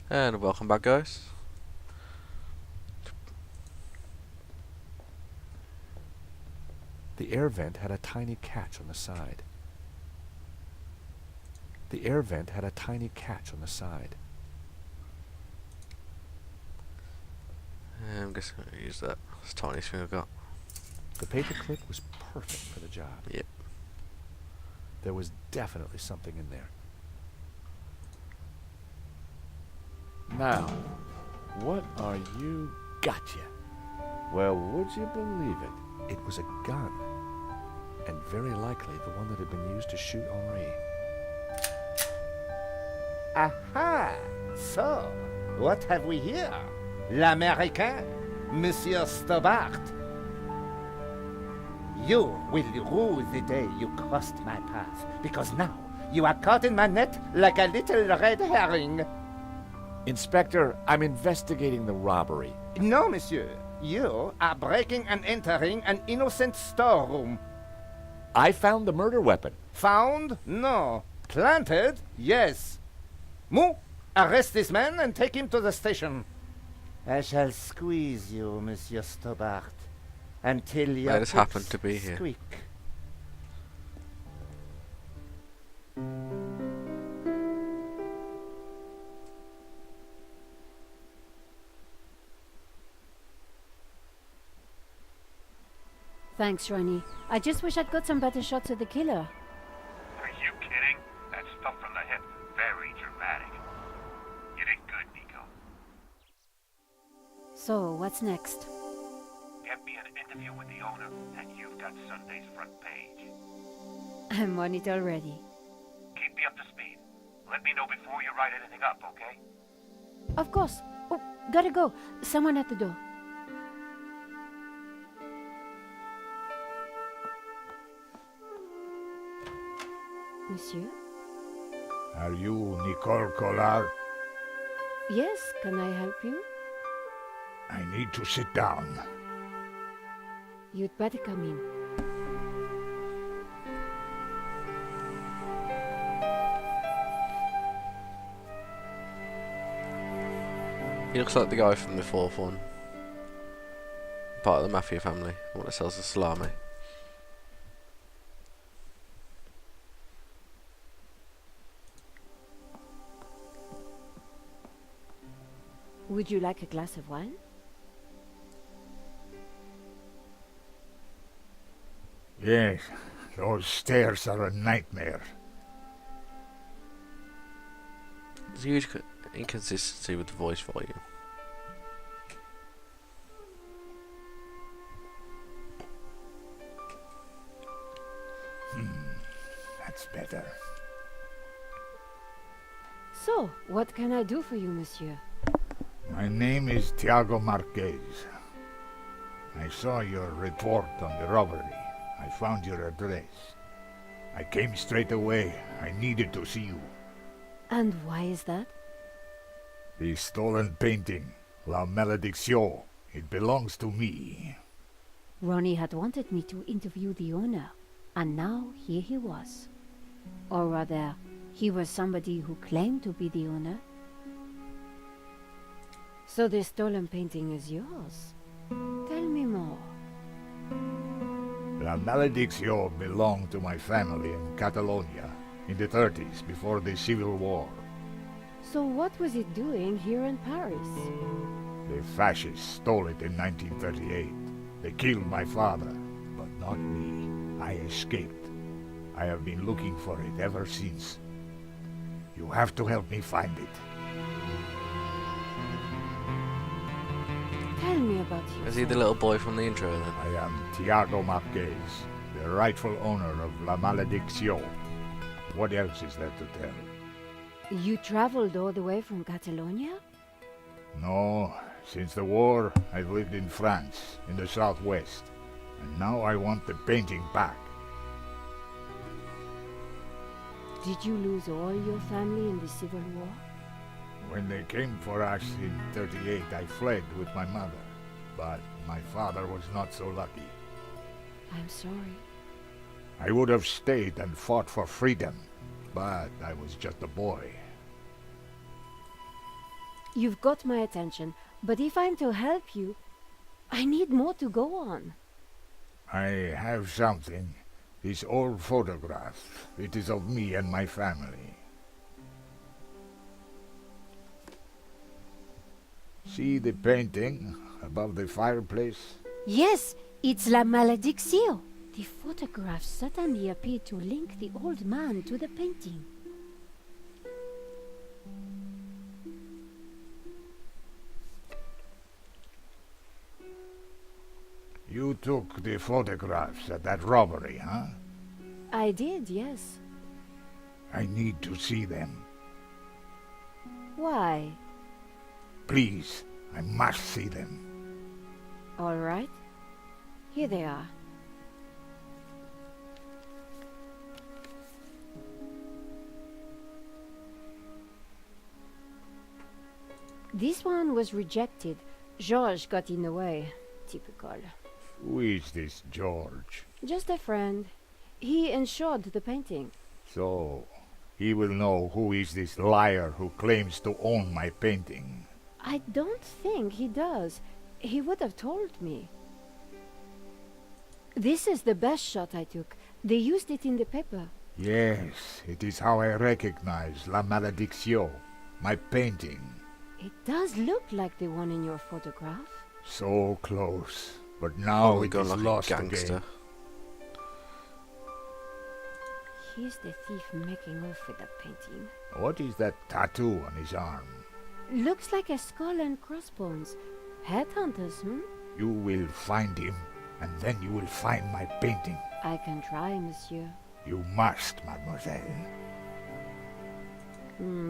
And welcome back, guys. The air vent had a tiny catch on the side. The air vent had a tiny catch on the side. I'm just going to use that. It's the tiniest thing I've got. The paperclip was perfect for the job. Yep. There was definitely something in there. Now, what are you... Gotcha. Well, would you believe it? It was a gun. And very likely the one that had been used to shoot Henri. Aha! So, what have we here? L'Américain, Monsieur Stobart. You will rue the day you crossed my path, because now you are caught in my net like a little red herring. Inspector, I'm investigating the robbery. No, monsieur. You are breaking and entering an innocent storeroom. I found the murder weapon. Found? No. Planted? Yes. Mou, arrest this man and take him to the station. I shall squeeze you, Monsieur Stobart, until your I just happened hips to be here. squeak. Thanks, Ronnie. I just wish I'd got some better shots of the killer. Are you kidding? That stuff from the hip, very dramatic. You did good, Nico. So, what's next? Get me an interview with the owner, and you've got Sunday's front page. I'm on it already. Keep me up to speed. Let me know before you write anything up, okay? Of course. Oh, gotta go. Someone at the door. Monsieur? Are you Nicole Collard? Yes, can I help you? I need to sit down. You'd better come in. He looks like the guy from the fourth one. Part of the mafia family. The one that sells the salami. Would you like a glass of wine? Yes, those stairs are a nightmare. There's a huge inconsistency with the voice volume. That's better. So, what can I do for you, monsieur? My name is Tiago Marquez. I saw your report on the robbery. I found your address. I came straight away. I needed to see you. And why is that? The stolen painting, La Malédiction. It belongs to me. Ronnie had wanted me to interview the owner, and now here he was. Or rather, he was somebody who claimed to be the owner. So the stolen painting is yours. Tell me more. La Malédiction belonged to my family in Catalonia in the 30s, before the Civil War. So what was it doing here in Paris? The fascists stole it in 1938. They killed my father, but not me. I escaped. I have been looking for it ever since. You have to help me find it. Tell me about you. Is he the little boy from the intro then? I am Tiago Marquez, the rightful owner of La Malédiction. What else is there to tell? You traveled all the way from Catalonia? No, since the war, I've lived in France, in the southwest. And now I want the painting back. Did you lose all your family in the Civil War? When they came for us in 38, I fled with my mother. But my father was not so lucky. I'm sorry. I would have stayed and fought for freedom, but I was just a boy. You've got my attention, but if I'm to help you, I need more to go on. I have something. This old photograph. It is of me and my family. See the painting above the fireplace? Yes, it's La Malédiction. The photograph suddenly appeared to link the old man to the painting. You took the photographs at that robbery, huh? I did, yes. I need to see them. Why? Please, I must see them. All right. Here they are. This one was rejected. George got in the way. Typical. Who is this George? Just a friend. He insured the painting. So, he will know who is this liar who claims to own my painting. I don't think he does. He would have told me. This is the best shot I took. They used it in the paper. Yes, it is how I recognize La Malédiction, my painting. It does look like the one in your photograph. So close, but now we it got is like lost a gangster. again. Here's the thief making off with the painting. What is that tattoo on his arm? Looks like a skull and crossbones. Headhunters, You will find him, and then you will find my painting. I can try, monsieur. You must, mademoiselle.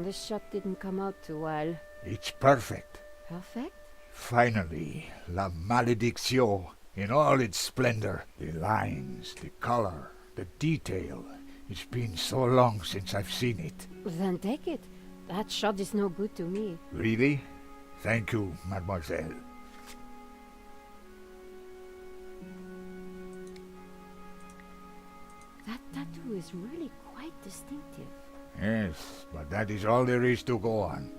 This shot didn't come out too well. It's perfect. Perfect? Finally, La Malédiction, in all its splendor. The lines, the color, the detail. It's been so long since I've seen it. Then take it. That shot is no good to me. Really? Thank you, mademoiselle. That tattoo is really quite distinctive. Yes, but that is all there is to go on.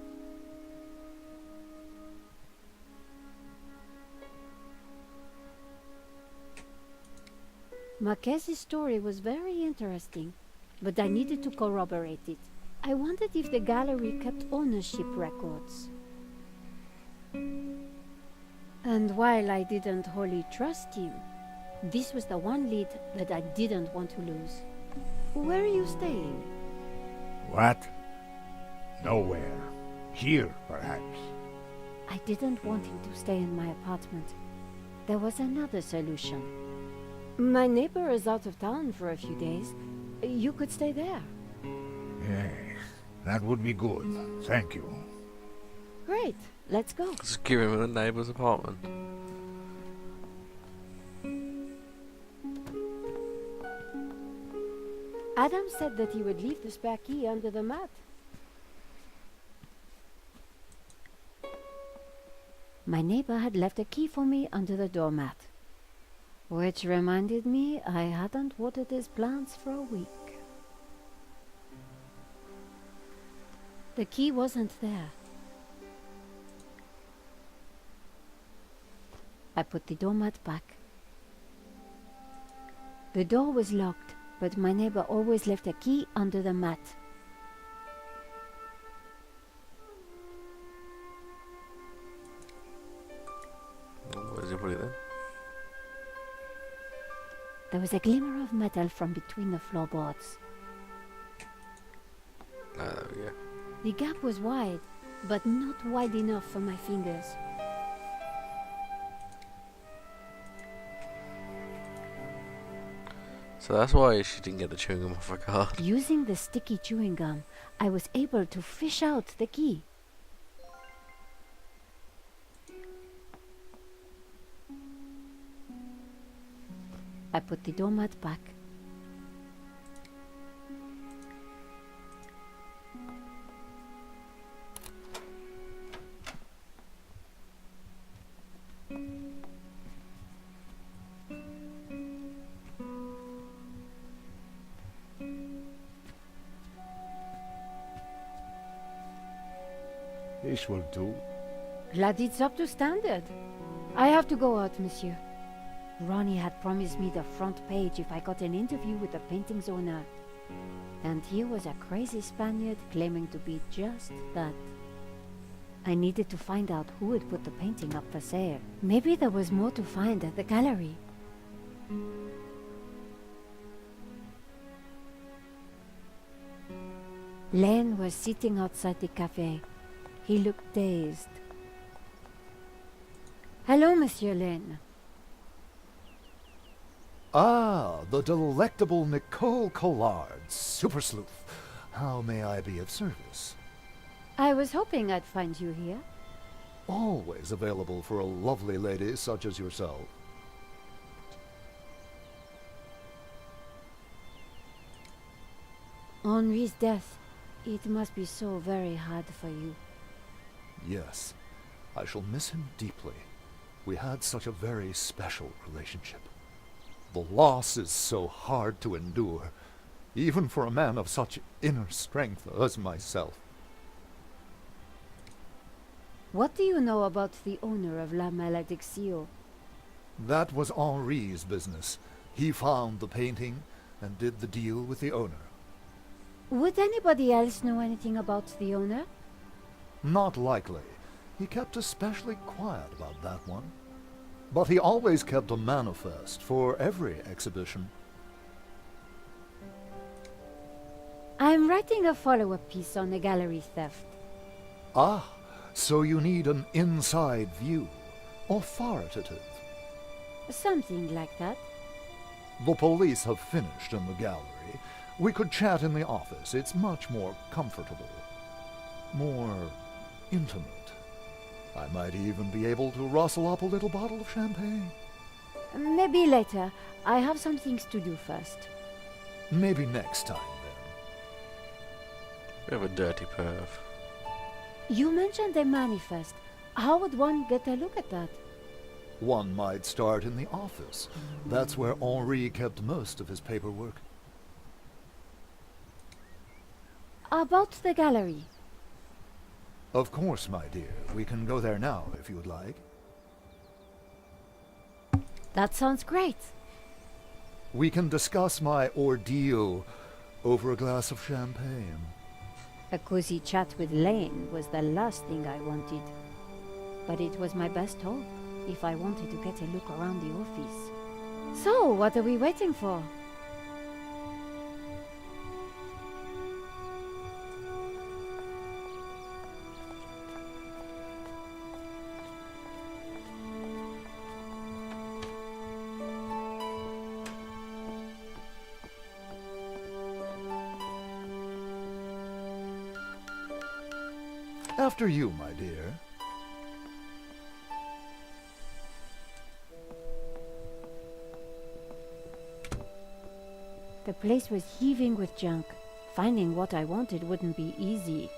Marquez's story was very interesting, but I needed to corroborate it. I wondered if the gallery kept ownership records. And while I didn't wholly trust him, this was the one lead that I didn't want to lose. Where are you staying? What? Nowhere. Here, perhaps. I didn't want him to stay in my apartment. There was another solution. My neighbor is out of town for a few days. You could stay there. Yes, that would be good. Thank you. Great, let's go. Just give him a neighbour's apartment. Adam said that he would leave the spare key under the mat. My neighbor had left a key for me under the doormat, which reminded me I hadn't watered his plants for a week. The key wasn't there. I put the doormat back. The door was locked, but my neighbor always left a key under the mat. Where did you put it then? There was a glimmer of metal from between the floorboards. Ah, there we go. The gap was wide, but not wide enough for my fingers. So that's why she didn't get the chewing gum off her card. Using the sticky chewing gum, I was able to fish out the key. I put the doormat back. This will do. Glad it's up to standard. I have to go out, monsieur. Ronnie had promised me the front page if I got an interview with the painting's owner. And here was a crazy Spaniard claiming to be just that. I needed to find out who had put the painting up for sale. Maybe there was more to find at the gallery. Len was sitting outside the cafe. He looked dazed. Hello, Monsieur Len. Ah, the delectable Nicole Collard, super sleuth. How may I be of service? I was hoping I'd find you here. Always available for a lovely lady such as yourself. Henri's death. It must be so very hard for you. Yes, I shall miss him deeply. We had such a very special relationship. The loss is so hard to endure, even for a man of such inner strength as myself. What do you know about the owner of La Malédiction? That was Henri's business. He found the painting and did the deal with the owner. Would anybody else know anything about the owner? Not likely. He kept especially quiet about that one. But he always kept a manifest for every exhibition. I'm writing a follow-up piece on the gallery theft. Ah, so you need an inside view. Authoritative. Something like that. The police have finished in the gallery. We could chat in the office. It's much more comfortable. More intimate. I might even be able to rustle up a little bottle of champagne. Maybe later. I have some things to do first. Maybe next time, then. Bit of a dirty perv. You mentioned a manifest. How would one get a look at that? One might start in the office. That's where Henri kept most of his paperwork. About the gallery. Of course, my dear. We can go there now, if you'd like. That sounds great. We can discuss my ordeal over a glass of champagne. A cozy chat with Lane was the last thing I wanted. But it was my best hope if I wanted to get a look around the office. So, what are we waiting for? After you, my dear. The place was heaving with junk. Finding what I wanted wouldn't be easy.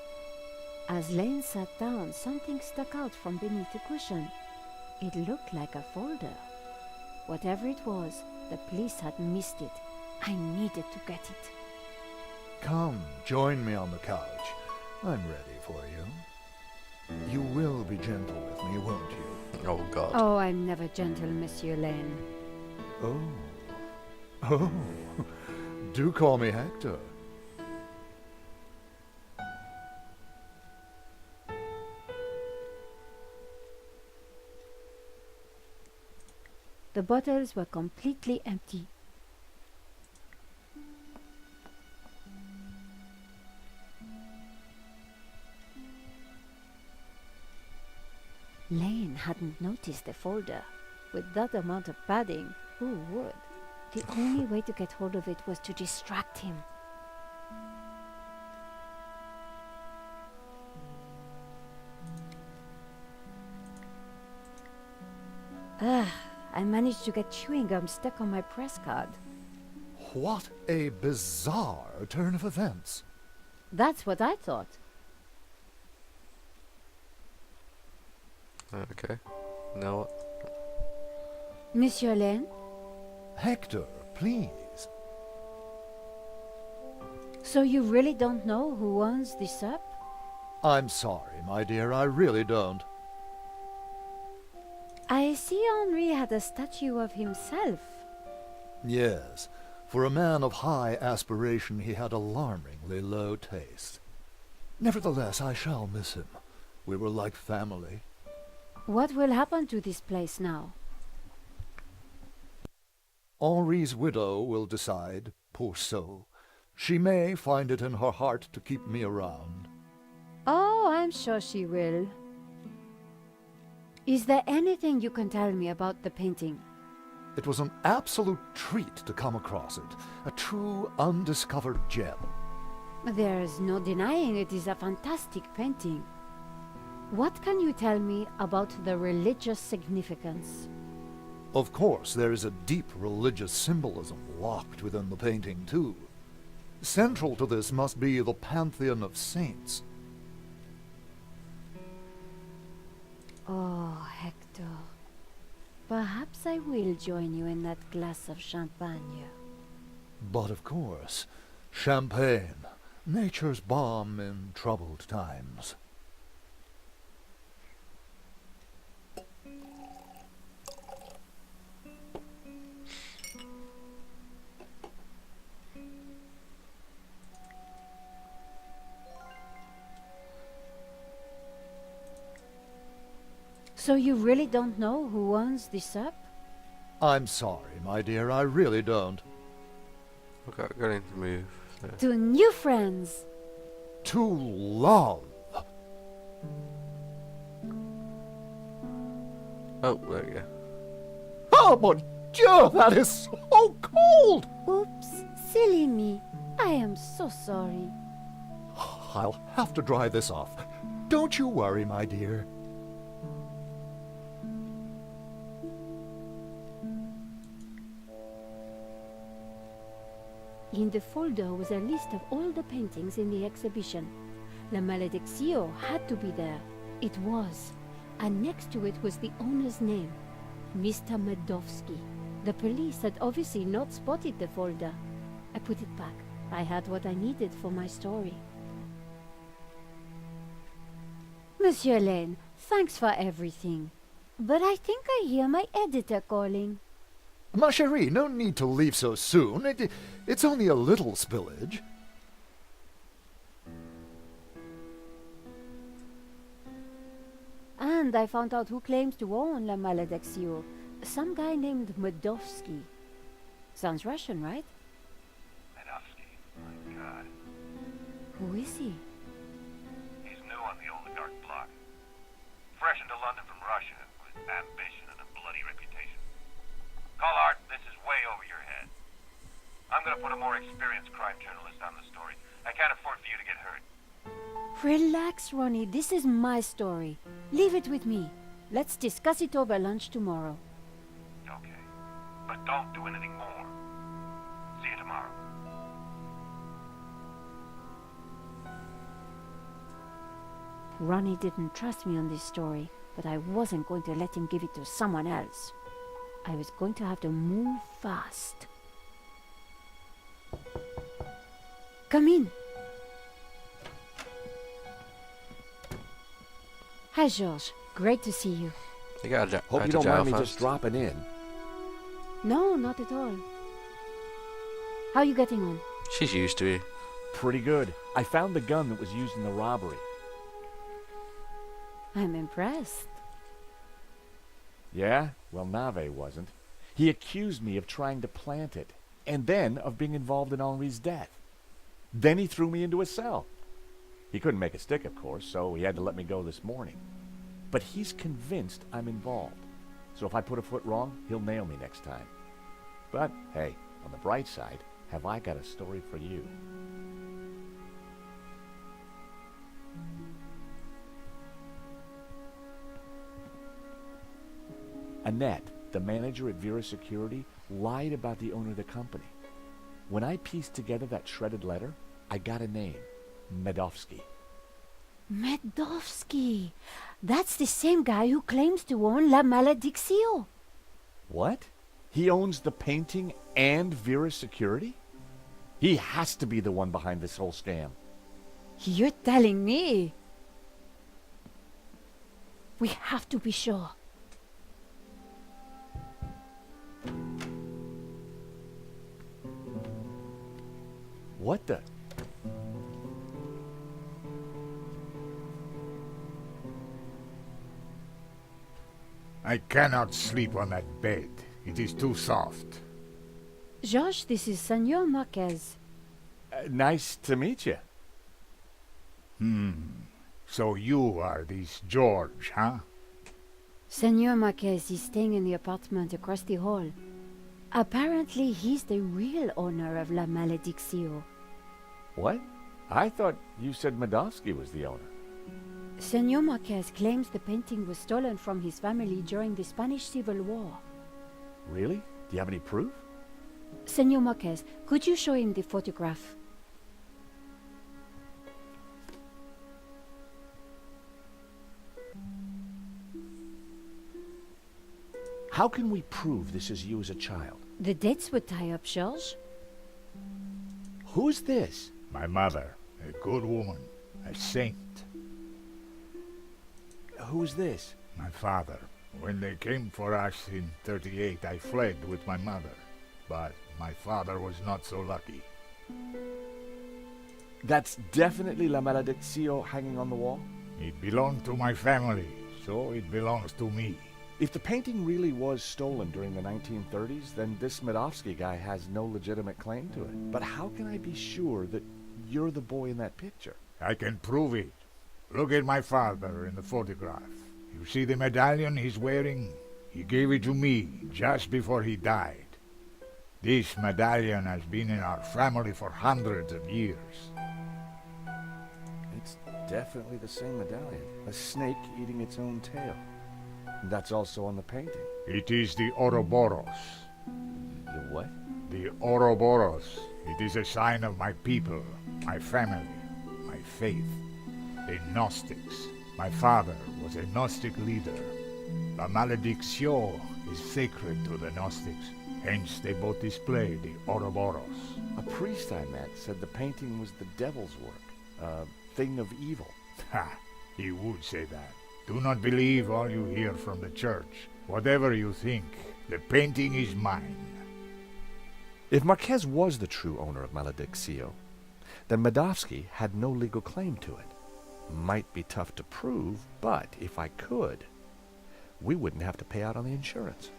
As Lane sat down, something stuck out from beneath the cushion. It looked like a folder. Whatever it was, the police had missed it. I needed to get it. Come, join me on the couch. I'm ready for you. You will be gentle with me, won't you? Oh god. Oh, I'm never gentle, Monsieur Lane. Oh. Oh. Do call me Hector. The bottles were completely empty. Lane hadn't noticed the folder. With that amount of padding, who would? The only way to get hold of it was to distract him. I managed to get chewing gum stuck on my press card. What a bizarre turn of events. That's what I thought. Okay. Now what? Monsieur Lane? Hector, please. So you really don't know who owns the Serp? I'm sorry, my dear, I really don't. I see Henri had a statue of himself. Yes, for a man of high aspiration, he had alarmingly low taste. Nevertheless, I shall miss him. We were like family. What will happen to this place now? Henri's widow will decide, poor soul. She may find it in her heart to keep me around. Oh, I'm sure she will. Is there anything you can tell me about the painting? It was an absolute treat to come across it, a true undiscovered gem. There's no denying it is a fantastic painting. What can you tell me about the religious significance? Of course, there is a deep religious symbolism locked within the painting, too. Central to this must be the pantheon of saints. Oh, Hector. Perhaps I will join you in that glass of champagne. But of course, champagne, nature's balm in troubled times. So you really don't know who owns this up? I'm sorry, my dear, I really don't. Okay, going to move. So. To new friends! To love. Oh, there we go. Oh, mon Dieu, that is so cold! Oops, silly me. I am so sorry. I'll have to dry this off. Don't you worry, my dear. In the folder was a list of all the paintings in the exhibition. La Malediccio had to be there. It was. And next to it was the owner's name, Mr. Medovsky. The police had obviously not spotted the folder. I put it back. I had what I needed for my story. Monsieur Lane, thanks for everything. But I think I hear my editor calling. Ma chérie, no need to leave so soon. It's only a little spillage. And I found out who claims to own La Malediccio. Some guy named Medovsky. Sounds Russian, right? Medovsky, my God. Who is he? He's new on the oligarch block. Fresh into London from Russia with ambition and a bloody reputation. Collard, this is way over your head. I'm gonna put a more experienced crime journalist on the story. I can't afford for you to get hurt. Relax, Ronnie. This is my story. Leave it with me. Let's discuss it over lunch tomorrow. Okay. But don't do anything more. See you tomorrow. Ronnie didn't trust me on this story, but I wasn't going to let him give it to someone else. I was going to have to move fast. Come in. Hi, George. Great to see you. You got a Hope you don't mind me just dropping in. No, not at all. How are you getting on? She's used to you. Pretty good. I found the gun that was used in the robbery. I'm impressed. Yeah? Well, Nave wasn't. He accused me of trying to plant it, and then of being involved in Henri's death. Then he threw me into a cell. He couldn't make a stick, of course, so he had to let me go this morning. But he's convinced I'm involved. So if I put a foot wrong, he'll nail me next time. But, hey, on the bright side, have I got a story for you. Annette, the manager at Vera Security, lied about the owner of the company. When I pieced together that shredded letter, I got a name. Medovsky. Medovsky! That's the same guy who claims to own La Malediccio. What? He owns the painting and Vera Security? He has to be the one behind this whole scam. You're telling me? We have to be sure. What the? I cannot sleep on that bed. It is too soft. George, this is Senor Marquez. Nice to meet you. So you are this George, huh? Senor Marquez is staying in the apartment across the hall. Apparently, he's the real owner of La Malediccio. What? I thought you said Medovsky was the owner. Senor Marquez claims the painting was stolen from his family during the Spanish Civil War. Really? Do you have any proof? Senor Marquez, could you show him the photograph? How can we prove this is you as a child? The dates would tie up, George. Who's this? My mother, a good woman, a saint. Who's this? My father. When they came for us in 38, I fled with my mother. But my father was not so lucky. That's definitely La Malediccio hanging on the wall? It belonged to my family, so it belongs to me. If the painting really was stolen during the 1930s, then this Medovsky guy has no legitimate claim to it. But how can I be sure that you're the boy in that picture? I can prove it. Look at my father in the photograph. You see the medallion he's wearing? He gave it to me just before he died. This medallion has been in our family for hundreds of years. It's definitely the same medallion. A snake eating its own tail. That's also on the painting. It is the Ouroboros. The what? The Ouroboros. It is a sign of my people, my family, my faith. The Gnostics. My father was a Gnostic leader. La Malediccio is sacred to the Gnostics. Hence they both display the Ouroboros. A priest I met said the painting was the devil's work. A thing of evil. Ha! He would say that. Do not believe all you hear from the church. Whatever you think, the painting is mine. If Marquez was the true owner of Malediccio, then Medovsky had no legal claim to it. Might be tough to prove, but if I could, we wouldn't have to pay out on the insurance.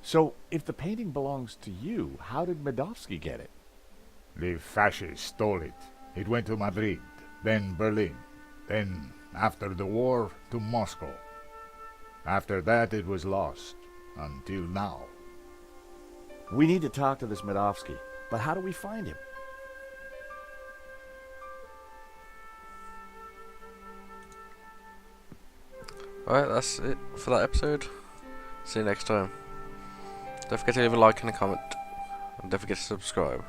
So, if the painting belongs to you, how did Medovsky get it? The fascists stole it. It went to Madrid, then Berlin, then, after the war, to Moscow. After that it was lost, until now. We need to talk to this Medovsky, but how do we find him? Alright, that's it for that episode. See you next time. Don't forget to leave a like and a comment. And don't forget to subscribe.